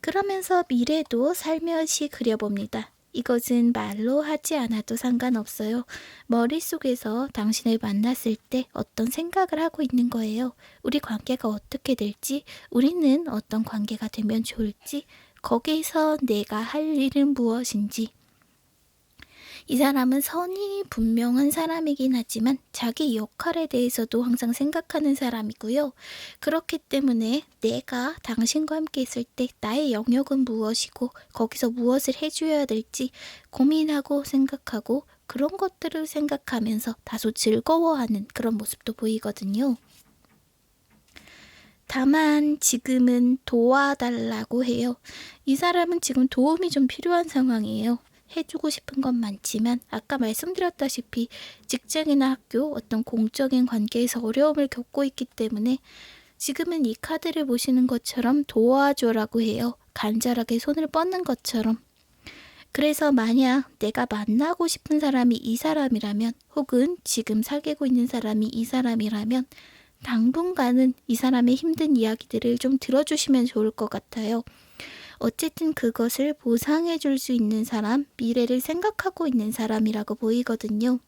S1: 그러면서 미래도 살며시 그려봅니다. 이것은 말로 하지 않아도 상관없어요. 머릿속에서 당신을 만났을 때 어떤 생각을 하고 있는 거예요. 우리 관계가 어떻게 될지, 우리는 어떤 관계가 되면 좋을지, 거기서 내가 할 일은 무엇인지. 이 사람은 선이 분명한 사람이긴 하지만 자기 역할에 대해서도 항상 생각하는 사람이고요. 그렇기 때문에 내가 당신과 함께 있을 때 나의 영역은 무엇이고 거기서 무엇을 해줘야 될지 고민하고 생각하고 그런 것들을 생각하면서 다소 즐거워하는 그런 모습도 보이거든요. 다만 지금은 도와달라고 해요. 이 사람은 지금 도움이 좀 필요한 상황이에요. 해주고 싶은 건 많지만 아까 말씀드렸다시피 직장이나 학교 어떤 공적인 관계에서 어려움을 겪고 있기 때문에 지금은 이 카드를 보시는 것처럼 도와줘라고 해요. 간절하게 손을 뻗는 것처럼. 그래서 만약 내가 만나고 싶은 사람이 이 사람이라면 혹은 지금 사귀고 있는 사람이 이 사람이라면 당분간은 이 사람의 힘든 이야기들을 좀 들어주시면 좋을 것 같아요. 어쨌든 그것을 보상해 줄 수 있는 사람, 미래를 생각하고 있는 사람이라고 보이거든요.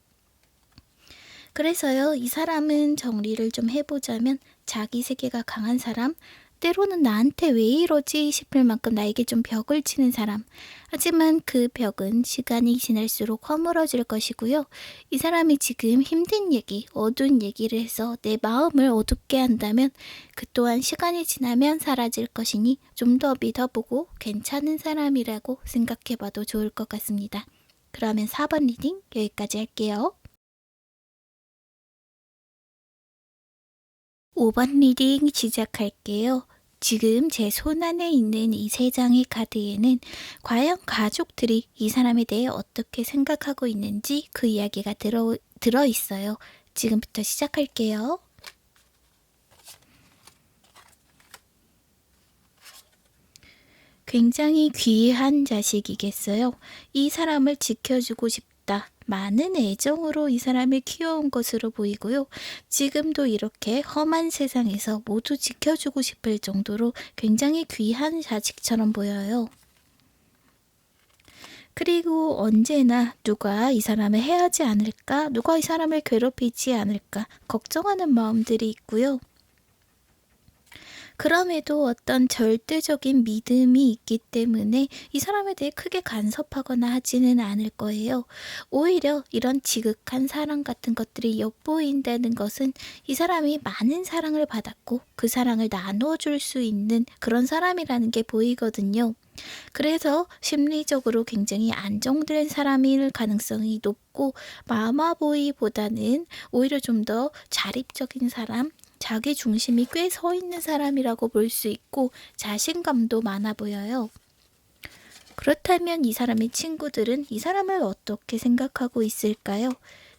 S1: 그래서요, 이 사람은 정리를 좀 해보자면 자기 세계가 강한 사람, 때로는 나한테 왜 이러지 싶을 만큼 나에게 좀 벽을 치는 사람. 하지만 그 벽은 시간이 지날수록 허물어질 것이고요. 이 사람이 지금 힘든 얘기, 어두운 얘기를 해서 내 마음을 어둡게 한다면 그 또한 시간이 지나면 사라질 것이니 좀 더 믿어보고 괜찮은 사람이라고 생각해봐도 좋을 것 같습니다. 그러면 4번 리딩 여기까지 할게요. 5번 리딩 시작할게요. 지금 제 손안에 있는 이 세 장의 카드에는 과연 가족들이 이 사람에 대해 어떻게 생각하고 있는지 그 이야기가 들어있어요. 지금부터 시작할게요. 굉장히 귀한 자식이겠어요. 이 사람을 지켜주고 싶다. 많은 애정으로 이 사람을 키워온 것으로 보이고요. 지금도 이렇게 험한 세상에서 모두 지켜주고 싶을 정도로 굉장히 귀한 자식처럼 보여요. 그리고 언제나 누가 이 사람을 해하지 않을까, 누가 이 사람을 괴롭히지 않을까 걱정하는 마음들이 있고요. 그럼에도 어떤 절대적인 믿음이 있기 때문에 이 사람에 대해 크게 간섭하거나 하지는 않을 거예요. 오히려 이런 지극한 사랑 같은 것들이 엿보인다는 것은 이 사람이 많은 사랑을 받았고 그 사랑을 나눠줄 수 있는 그런 사람이라는 게 보이거든요. 그래서 심리적으로 굉장히 안정된 사람일 가능성이 높고, 마마보이보다는 오히려 좀 더 자립적인 사람, 자기 중심이 꽤 서 있는 사람이라고 볼 수 있고 자신감도 많아 보여요. 그렇다면 이 사람의 친구들은 이 사람을 어떻게 생각하고 있을까요?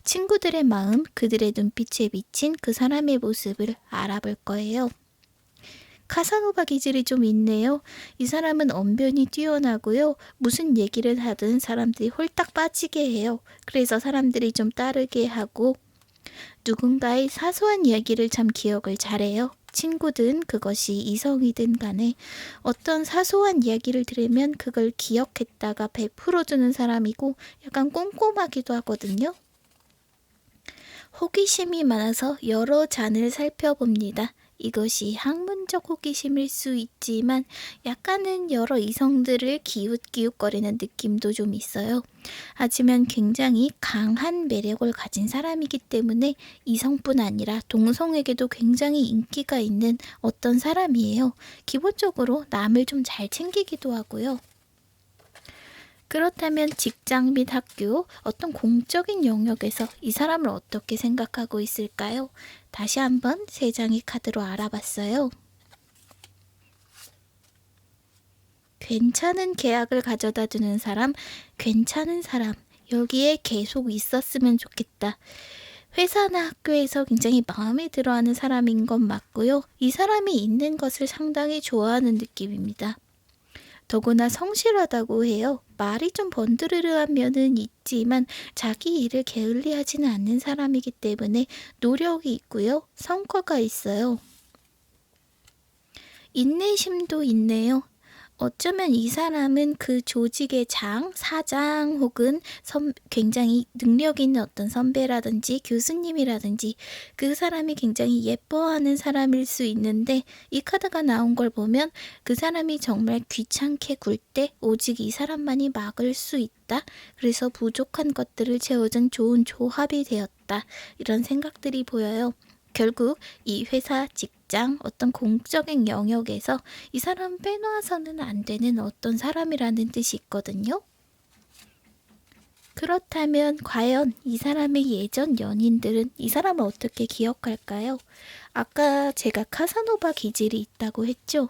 S1: 친구들의 마음, 그들의 눈빛에 비친 그 사람의 모습을 알아볼 거예요. 카사노바 기질이 좀 있네요. 이 사람은 언변이 뛰어나고요. 무슨 얘기를 하든 사람들이 홀딱 빠지게 해요. 그래서 사람들이 좀 따르게 하고, 누군가의 사소한 이야기를 참 기억을 잘해요. 친구든 그것이 이성이든 간에 어떤 사소한 이야기를 들으면 그걸 기억했다가 베풀어주는 사람이고, 약간 꼼꼼하기도 하거든요. 호기심이 많아서 여러 잔을 살펴봅니다. 이것이 학문적 호기심일 수 있지만 약간은 여러 이성들을 기웃기웃거리는 느낌도 좀 있어요. 하지만 굉장히 강한 매력을 가진 사람이기 때문에 이성뿐 아니라 동성에게도 굉장히 인기가 있는 어떤 사람이에요. 기본적으로 남을 좀 잘 챙기기도 하고요. 그렇다면 직장 및 학교, 어떤 공적인 영역에서 이 사람을 어떻게 생각하고 있을까요? 다시 한번 3장의 카드로 알아봤어요. 괜찮은 계약을 가져다 주는 사람, 괜찮은 사람, 여기에 계속 있었으면 좋겠다. 회사나 학교에서 굉장히 마음에 들어하는 사람인 건 맞고요. 이 사람이 있는 것을 상당히 좋아하는 느낌입니다. 더구나 성실하다고 해요. 말이 좀 번드르르한 면은 있지만 자기 일을 게을리하지는 않는 사람이기 때문에 노력이 있고요. 성과가 있어요. 인내심도 있네요. 어쩌면 이 사람은 그 조직의 장, 사장 혹은 굉장히 능력 있는 어떤 선배라든지 교수님이라든지 그 사람이 굉장히 예뻐하는 사람일 수 있는데, 이 카드가 나온 걸 보면 그 사람이 정말 귀찮게 굴 때 오직 이 사람만이 막을 수 있다. 그래서 부족한 것들을 채워준 좋은 조합이 되었다. 이런 생각들이 보여요. 결국 이 회사, 직장, 어떤 공적인 영역에서 이 사람 빼놓아서는 안 되는 어떤 사람이라는 뜻이 있거든요. 그렇다면 과연 이 사람의 예전 연인들은 이 사람을 어떻게 기억할까요? 아까 제가 카사노바 기질이 있다고 했죠.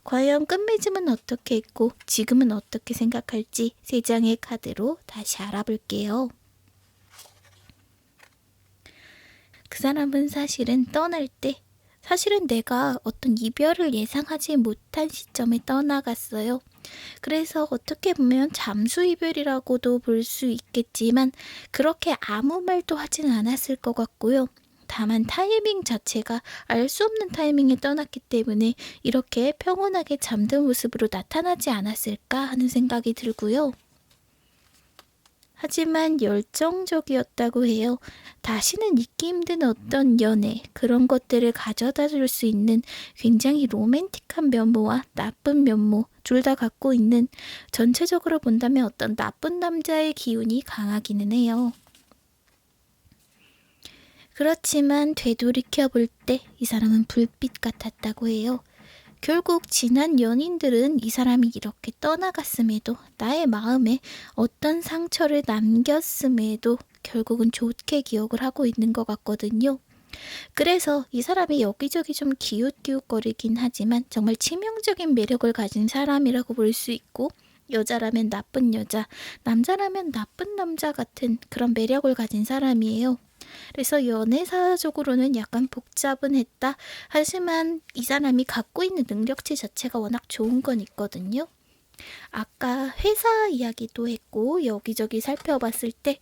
S1: 과연 끝맺음은 어떻게 했고 지금은 어떻게 생각할지 3장의 카드로 다시 알아볼게요. 그 사람은 사실은 떠날 때, 사실은 내가 어떤 이별을 예상하지 못한 시점에 떠나갔어요. 그래서 어떻게 보면 잠수 이별이라고도 볼 수 있겠지만 그렇게 아무 말도 하진 않았을 것 같고요. 다만 타이밍 자체가 알 수 없는 타이밍에 떠났기 때문에 이렇게 평온하게 잠든 모습으로 나타나지 않았을까 하는 생각이 들고요. 하지만 열정적이었다고 해요. 다시는 잊기 힘든 어떤 연애, 그런 것들을 가져다 줄 수 있는 굉장히 로맨틱한 면모와 나쁜 면모 둘 다 갖고 있는, 전체적으로 본다면 어떤 나쁜 남자의 기운이 강하기는 해요. 그렇지만 되돌이켜 볼 때 이 사람은 불빛 같았다고 해요. 결국 지난 연인들은 이 사람이 이렇게 떠나갔음에도, 나의 마음에 어떤 상처를 남겼음에도 결국은 좋게 기억을 하고 있는 것 같거든요. 그래서 이 사람이 여기저기 좀 기웃기웃거리긴 하지만 정말 치명적인 매력을 가진 사람이라고 볼 수 있고, 여자라면 나쁜 여자, 남자라면 나쁜 남자 같은 그런 매력을 가진 사람이에요. 그래서 연애사적으로는 약간 복잡은 했다. 하지만 이 사람이 갖고 있는 능력치 자체가 워낙 좋은 건 있거든요. 아까 회사 이야기도 했고 여기저기 살펴봤을 때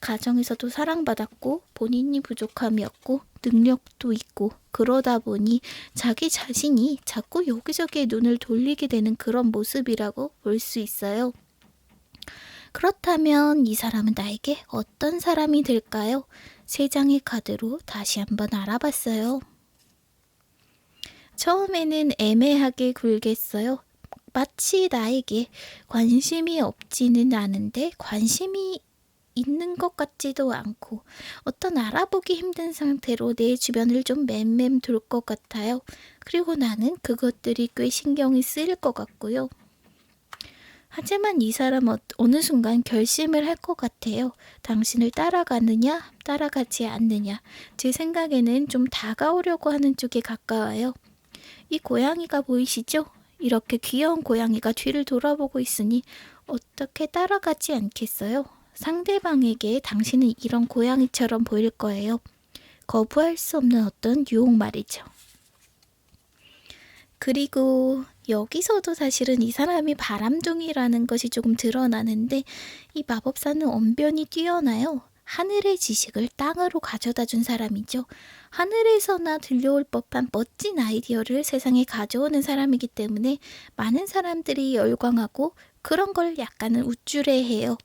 S1: 가정에서도 사랑받았고 본인이 부족함이었고 능력도 있고, 그러다 보니 자기 자신이 자꾸 여기저기에 눈을 돌리게 되는 그런 모습이라고 볼 수 있어요. 그렇다면 이 사람은 나에게 어떤 사람이 될까요? 세 장의 카드로 다시 한번 알아봤어요. 처음에는 애매하게 굴겠어요. 마치 나에게 관심이 없지는 않은데 관심이 있는 것 같지도 않고 어떤 알아보기 힘든 상태로 내 주변을 좀 맴맴 돌 것 같아요. 그리고 나는 그것들이 꽤 신경이 쓰일 것 같고요. 하지만 이 사람은 어느 순간 결심을 할 것 같아요. 당신을 따라가느냐, 따라가지 않느냐. 제 생각에는 좀 다가오려고 하는 쪽에 가까워요. 이 고양이가 보이시죠? 이렇게 귀여운 고양이가 뒤를 돌아보고 있으니 어떻게 따라가지 않겠어요? 상대방에게 당신은 이런 고양이처럼 보일 거예요. 거부할 수 없는 어떤 유혹 말이죠. 그리고 여기서도 사실은 이 사람이 바람둥이라는 것이 조금 드러나는데 이 마법사는 언변이 뛰어나요. 하늘의 지식을 땅으로 가져다 준 사람이죠. 하늘에서나 들려올 법한 멋진 아이디어를 세상에 가져오는 사람이기 때문에 많은 사람들이 열광하고 그런 걸 약간은 우쭐해해요.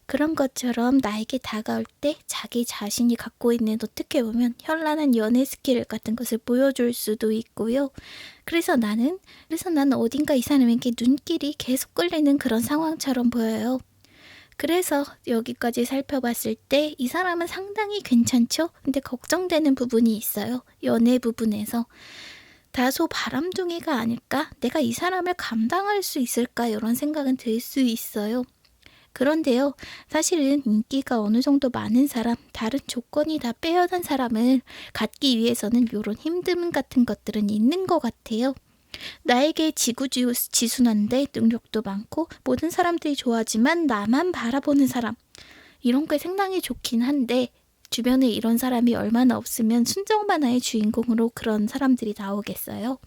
S1: 그런 것처럼 나에게 다가올 때 자기 자신이 갖고 있는 어떻게 보면 현란한 연애 스킬 같은 것을 보여줄 수도 있고요. 그래서 나는 어딘가 이 사람에게 눈길이 계속 끌리는 그런 상황처럼 보여요. 그래서 여기까지 살펴봤을 때 이 사람은 상당히 괜찮죠? 근데 걱정되는 부분이 있어요. 연애 부분에서. 다소 바람둥이가 아닐까? 내가 이 사람을 감당할 수 있을까? 이런 생각은 들 수 있어요. 그런데요, 사실은 인기가 어느 정도 많은 사람, 다른 조건이 다 빼어난 사람을 갖기 위해서는 이런 힘듦 같은 것들은 있는 것 같아요. 나에게 지구지순한데 능력도 많고 모든 사람들이 좋아하지만 나만 바라보는 사람, 이런 게 상당히 좋긴 한데 주변에 이런 사람이 얼마나 없으면 순정 만화의 주인공으로 그런 사람들이 나오겠어요.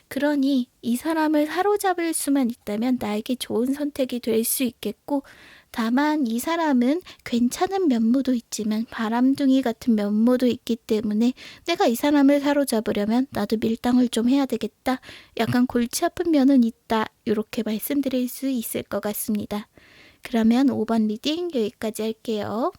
S1: 그러니 이 사람을 사로잡을 수만 있다면 나에게 좋은 선택이 될 수 있겠고, 다만 이 사람은 괜찮은 면모도 있지만 바람둥이 같은 면모도 있기 때문에 내가 이 사람을 사로잡으려면 나도 밀당을 좀 해야 되겠다, 약간 골치 아픈 면은 있다, 이렇게 말씀드릴 수 있을 것 같습니다. 그러면 5번 리딩 여기까지 할게요.